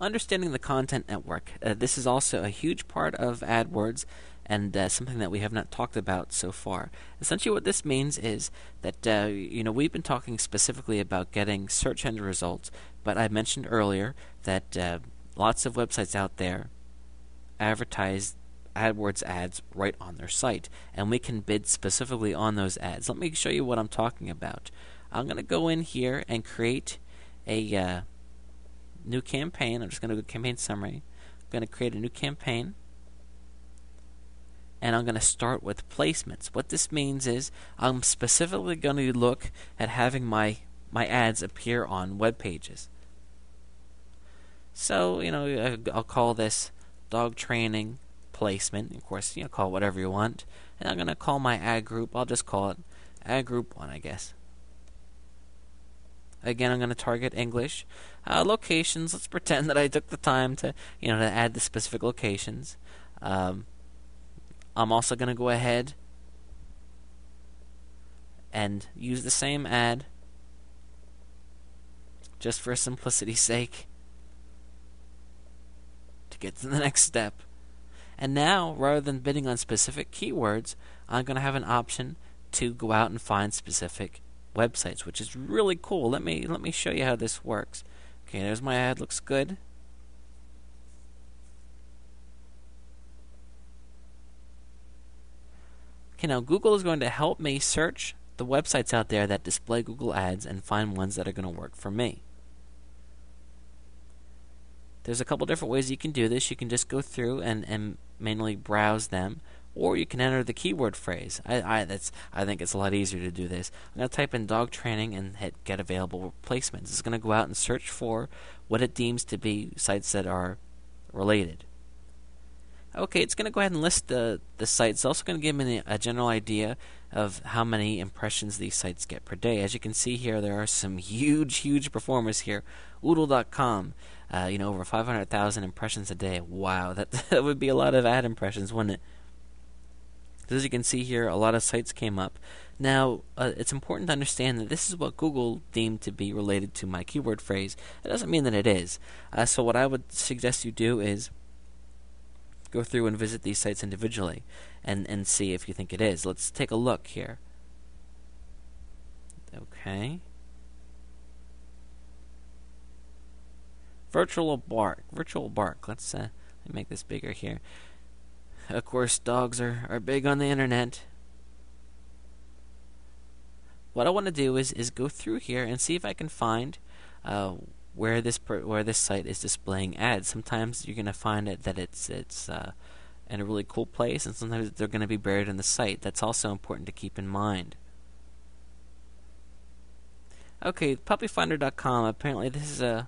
understanding the content network. This is also a huge part of AdWords and something that we have not talked about so far. Essentially, what this means is that we've been talking specifically about getting search engine results, but I mentioned earlier that lots of websites out there advertise AdWords ads right on their site, and we can bid specifically on those ads. Let me show you what I'm talking about. I'm going to go in here and create a new campaign. I'm just going to go campaign summary. I'm going to create a new campaign, and I'm going to start with placements. What this means is I'm specifically going to look at having my ads appear on web pages. So, I'll call this dog training placement. Of course, call it whatever you want. And I'm going to call my ad group, I'll just call it ad group 1, I guess. Again, I'm going to target English. Locations, let's pretend that I took the time to add the specific locations. I'm also going to go ahead and use the same ad just for simplicity's sake to get to the next step. And now, rather than bidding on specific keywords, I'm going to have an option to go out and find specific websites, which is really cool. Let me show you how this works. Okay, there's my ad. Looks good. Okay, now Google is going to help me search the websites out there that display Google Ads and find ones that are going to work for me. There's a couple different ways you can do this. You can just go through and manually browse them, or you can enter the keyword phrase. I think it's a lot easier to do this. I'm going to type in dog training and hit get available placements. It's going to go out and search for what it deems to be sites that are related. Okay, it's going to go ahead and list the sites. It's also going to give me a general idea of how many impressions these sites get per day. As you can see here, there are some huge performers here. Oodle.com, over 500,000 impressions a day. Wow, that would be a lot of ad impressions, wouldn't it? As you can see here, a lot of sites came up. Now, it's important to understand that this is what Google deemed to be related to my keyword phrase. It doesn't mean that it is. So what I would suggest you do is go through and visit these sites individually and see if you think it is. Let's take a look here. Okay. Virtual bark. Let's make this bigger here. Of course, dogs are big on the internet. What I want to do is go through here and see if I can find where this site is displaying ads. Sometimes you're going to find that it's in a really cool place, and sometimes they're going to be buried in the site. That's also important to keep in mind. Okay, puppyfinder.com. Apparently, this is a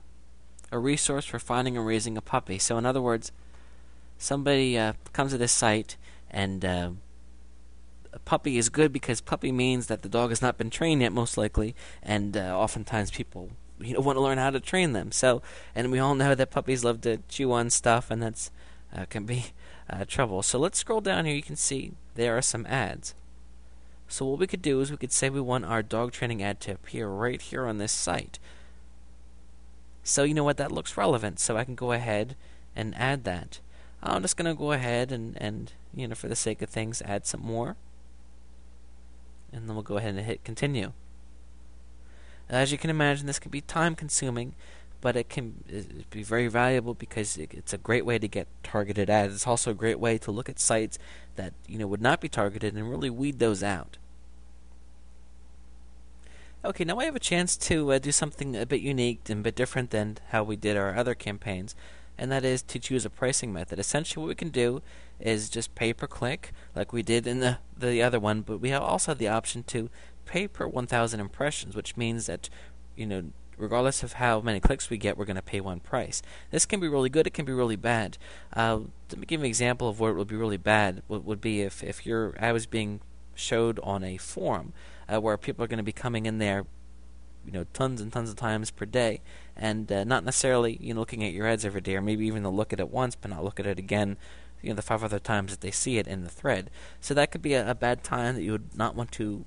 resource for finding and raising a puppy. So, in other words, somebody comes to this site, and a puppy is good because puppy means that the dog has not been trained yet, most likely, and oftentimes people want to learn how to train them. So, and we all know that puppies love to chew on stuff, and that's can be trouble. So let's scroll down here. You can see there are some ads. So what we could do is we could say we want our dog training ad to appear right here on this site. So you know what, that looks relevant. So I can go ahead and add that. I'm just going to go ahead and for the sake of things, add some more. And then we'll go ahead and hit continue. As you can imagine, this can be time consuming, but it can be very valuable because it's a great way to get targeted ads. It's also a great way to look at sites that would not be targeted and really weed those out. Okay, now I have a chance to do something a bit unique and a bit different than how we did our other campaigns, and that is to choose a pricing method. Essentially what we can do is just pay per click like we did in the other one, but we also have the option to pay per 1,000 impressions, which means that regardless of how many clicks we get, we're going to pay one price. This can be really good. It can be really bad. Let me give you an example of where it would be really bad. What would be if your ad was being showed on a forum where people are going to be coming in there tons and tons of times per day, and not necessarily looking at your ads every day, or maybe even they'll look at it once but not look at it again the 5 other times that they see it in the thread. So that could be a bad time that you would not want to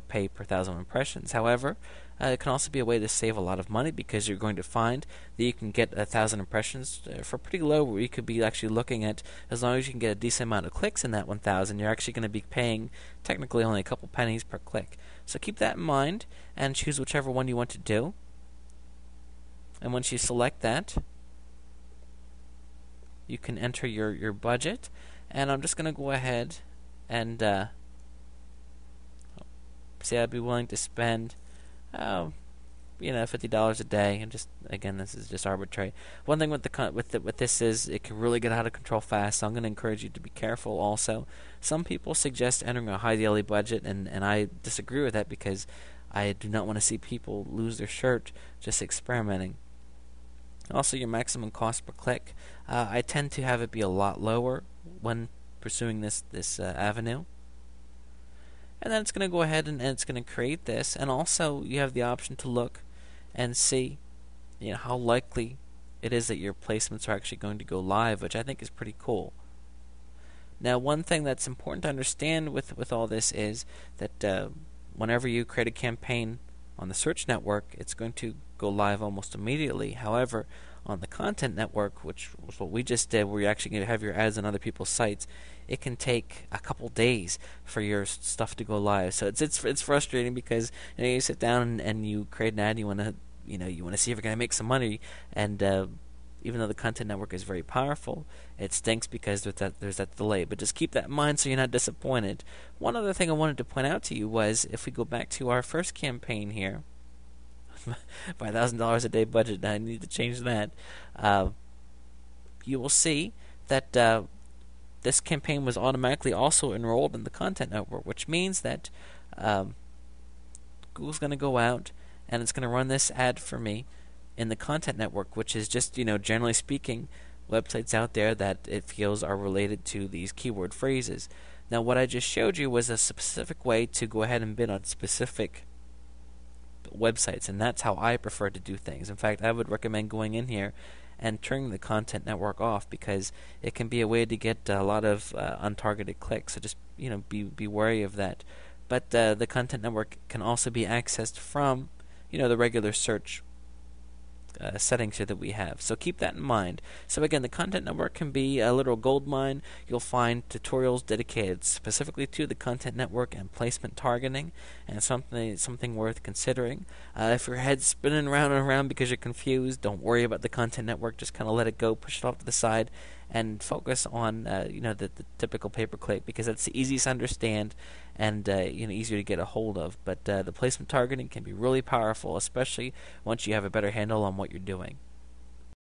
pay per 1,000 impressions. However, It can also be a way to save a lot of money because you're going to find that you can get 1,000 impressions for pretty low, where you could be actually looking at, as long as you can get a decent amount of clicks in that 1,000, you're actually going to be paying technically only a couple pennies per click. So keep that in mind and choose whichever one you want to do. And once you select that, you can enter your budget. And I'm just going to go ahead and say I'd be willing to spend $50 a day, and just again, this is just arbitrary. One thing with this is it can really get out of control fast. So I'm going to encourage you to be careful. Also, some people suggest entering a high daily budget, and I disagree with that because I do not want to see people lose their shirt just experimenting. Also, your maximum cost per click, I tend to have it be a lot lower when pursuing this avenue. And then it's going to go ahead and it's going to create this, and also you have the option to look and see, how likely it is that your placements are actually going to go live, which I think is pretty cool. Now, one thing that's important to understand with all this is that whenever you create a campaign on the search network, it's going to go live almost immediately. However, on the content network, which was what we just did, where you're actually going to have your ads on other people's sites, it can take a couple days for your stuff to go live. So it's frustrating because you sit down and you create an ad, you want to see if you're going to make some money, and even though the content network is very powerful, it stinks because there's that delay. But just keep that in mind so you're not disappointed. One other thing I wanted to point out to you was, if we go back to our first campaign here, $5,000 a day budget. I need to change that. You will see that this campaign was automatically also enrolled in the content network, which means that Google's going to go out and it's going to run this ad for me in the content network, which is just, generally speaking, websites out there that it feels are related to these keyword phrases. Now, what I just showed you was a specific way to go ahead and bid on specific websites, and that's how I prefer to do things. In fact, I would recommend going in here and turning the content network off, because it can be a way to get a lot of untargeted clicks. So just be wary of that. But the content network can also be accessed from the regular search settings here that we have. So keep that in mind. So again, the content network can be a literal gold mine. You'll find tutorials dedicated specifically to the content network and placement targeting, and something worth considering. If your head's spinning around and around because you're confused, don't worry about the content network. Just kind of let it go, push it off to the side, and focus on the typical pay-per-click, because that's the easiest to understand and easier to get a hold of. But the placement targeting can be really powerful, especially once you have a better handle on what you're doing.